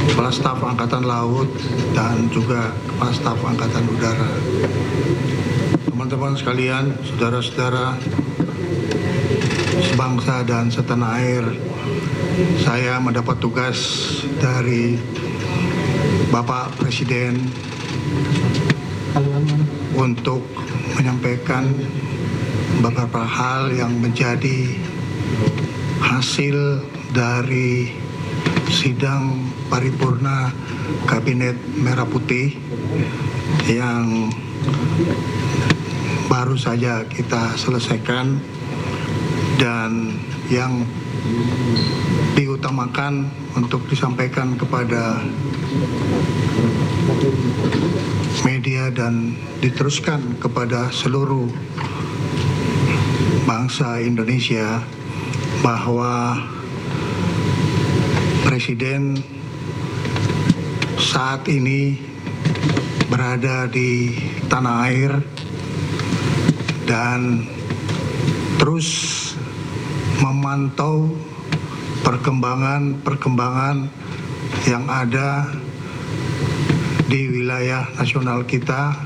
Kepala Staf Angkatan Laut dan juga Kepala Staf Angkatan Udara. Teman-teman sekalian, saudara-saudara sebangsa dan setanah air, saya mendapat tugas dari Bapak Presiden untuk menyampaikan beberapa hal yang menjadi hasil dari sidang paripurna Kabinet Merah Putih yang baru saja kita selesaikan dan yang diutamakan untuk disampaikan kepada media dan diteruskan kepada seluruh bangsa Indonesia bahwa Presiden saat ini berada di tanah air dan terus memantau perkembangan yang ada di wilayah nasional kita,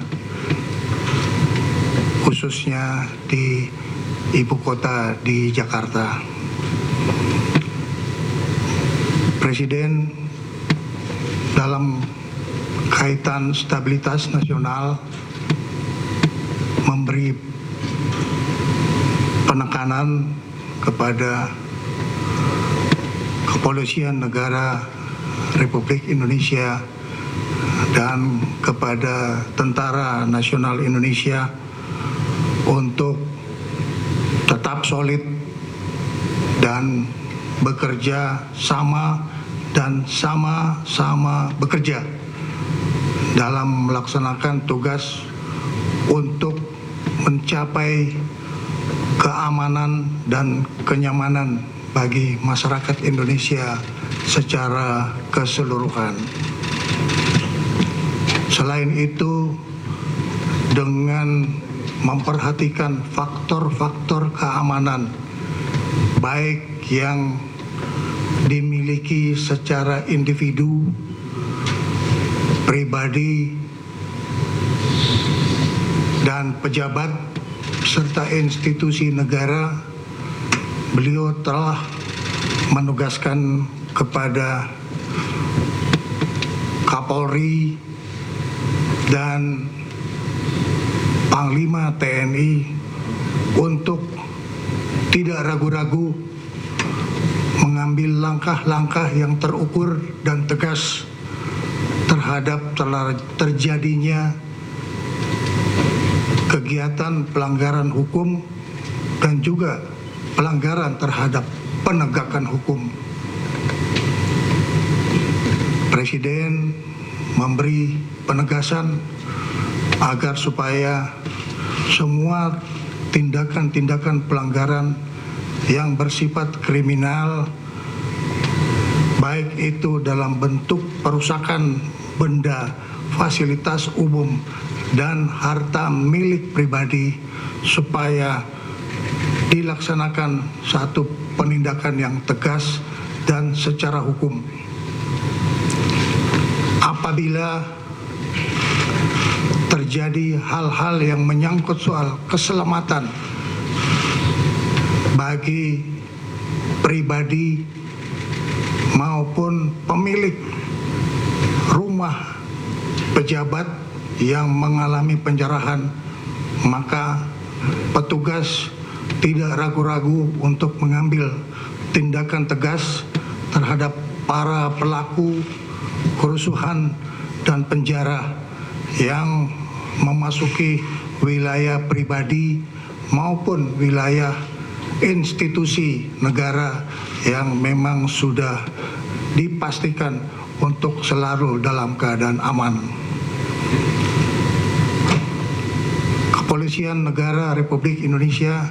khususnya di ibu kota di Jakarta. Presiden dalam kaitan stabilitas nasional memberi penekanan kepada Kepolisian Negara Republik Indonesia dan kepada Tentara Nasional Indonesia untuk tetap solid dan bekerja sama dan sama-sama bekerja dalam melaksanakan tugas untuk mencapai keamanan dan kenyamanan bagi masyarakat Indonesia secara keseluruhan. Selain itu, dengan memperhatikan faktor-faktor keamanan baik yang dimiliki secara individu, pribadi, dan pejabat serta institusi negara, beliau telah menugaskan kepada Kapolri dan Panglima TNI untuk tidak ragu-ragu mengambil langkah-langkah yang terukur dan tegas terhadap terjadinya kegiatan pelanggaran hukum dan juga pelanggaran terhadap penegakan hukum. Presiden memberi penegasan agar supaya semua tindakan-tindakan pelanggaran yang bersifat kriminal, baik itu dalam bentuk perusakan benda, fasilitas umum, dan harta milik pribadi, supaya dilaksanakan satu penindakan yang tegas dan secara hukum. Apabila terjadi hal-hal yang menyangkut soal keselamatan bagi pribadi maupun pemilik rumah pejabat yang mengalami penjarahan, maka petugas tidak ragu-ragu untuk mengambil tindakan tegas terhadap para pelaku kerusuhan dan penjara yang memasuki wilayah pribadi maupun wilayah institusi negara yang memang sudah dipastikan untuk selalu dalam keadaan aman. Kepolisian Negara Republik Indonesia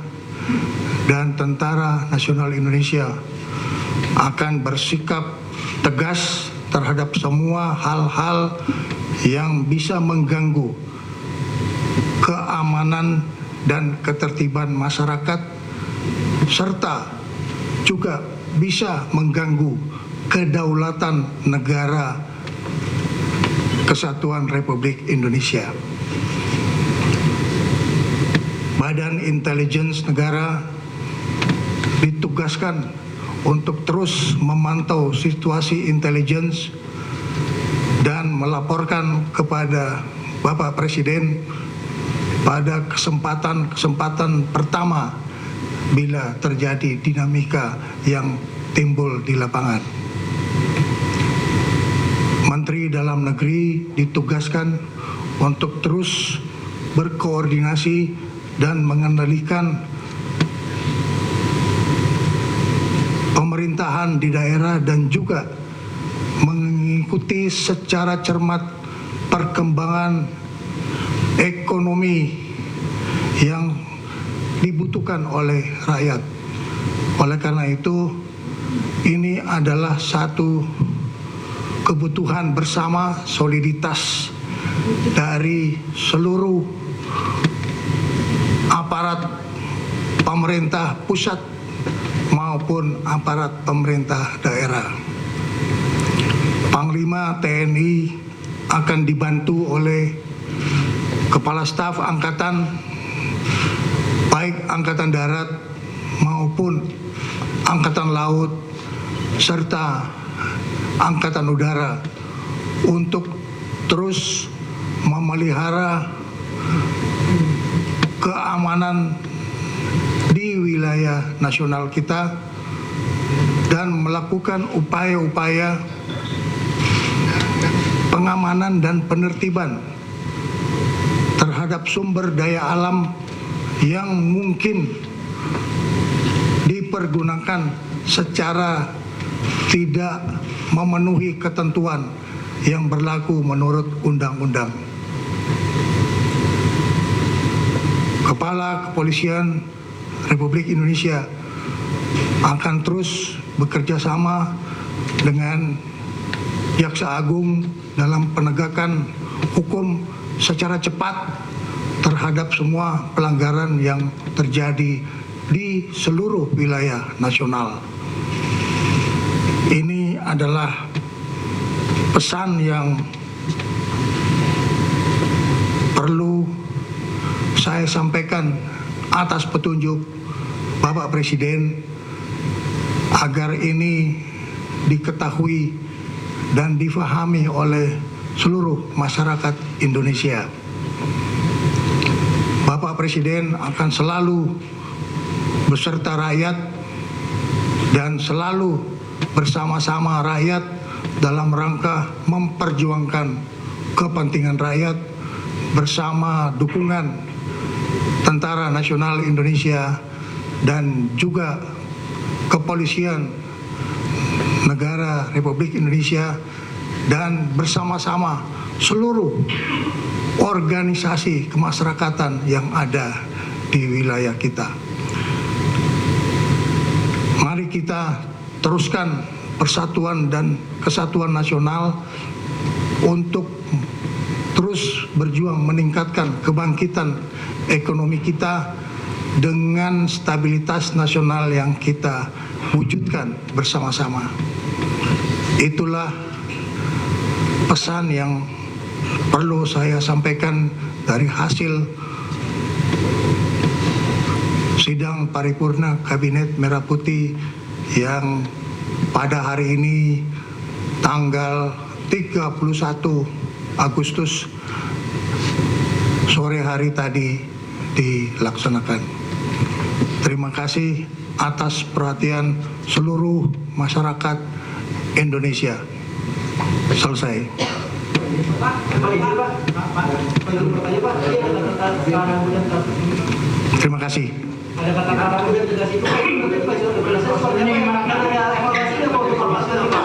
dan Tentara Nasional Indonesia akan bersikap tegas terhadap semua hal-hal yang bisa mengganggu keamanan dan ketertiban masyarakat, serta juga bisa mengganggu kedaulatan negara Kesatuan Republik Indonesia. Badan Intelijen Negara ditugaskan untuk terus memantau situasi intelijen dan melaporkan kepada Bapak Presiden pada kesempatan pertama bila terjadi dinamika yang timbul di lapangan. Menteri Dalam Negeri ditugaskan untuk terus berkoordinasi dan mengendalikan pemerintahan di daerah dan juga mengikuti secara cermat perkembangan ekonomi yang dibutuhkan oleh rakyat. Oleh karena itu, ini adalah satu kebutuhan bersama, soliditas dari seluruh aparat pemerintah pusat maupun aparat pemerintah daerah. Panglima TNI akan dibantu oleh Kepala Staf Angkatan, baik Angkatan Darat maupun Angkatan Laut serta Angkatan Udara untuk terus memelihara keamanan di wilayah nasional kita dan melakukan upaya-upaya pengamanan dan penertiban terhadap sumber daya alam yang mungkin dipergunakan secara tidak memenuhi ketentuan yang berlaku menurut undang-undang. Kepala Kepolisian Republik Indonesia akan terus bekerja sama dengan Jaksa Agung dalam penegakan hukum secara cepat terhadap semua pelanggaran yang terjadi di seluruh wilayah nasional. Ini adalah pesan yang perlu saya sampaikan atas petunjuk Bapak Presiden agar ini diketahui dan difahami oleh seluruh masyarakat Indonesia. Bapak Presiden akan selalu beserta rakyat dan selalu bersama-sama rakyat dalam rangka memperjuangkan kepentingan rakyat bersama dukungan Tentara Nasional Indonesia dan juga Kepolisian Negara Republik Indonesia dan bersama-sama seluruh organisasi kemasyarakatan yang ada di wilayah kita. Mari kita teruskan persatuan dan kesatuan nasional untuk terus berjuang meningkatkan kebangkitan ekonomi kita dengan stabilitas nasional yang kita wujudkan bersama-sama. Itulah pesan yang perlu saya sampaikan dari hasil sidang paripurna Kabinet Merah Putih yang pada hari ini tanggal 31 Agustus sore hari tadi dilaksanakan. Terima kasih atas perhatian seluruh masyarakat Indonesia. Selesai. Terima kasih. Ada kata-kata kemudian tegas itu ini gimana? Ada evaluasi atau informasi apa?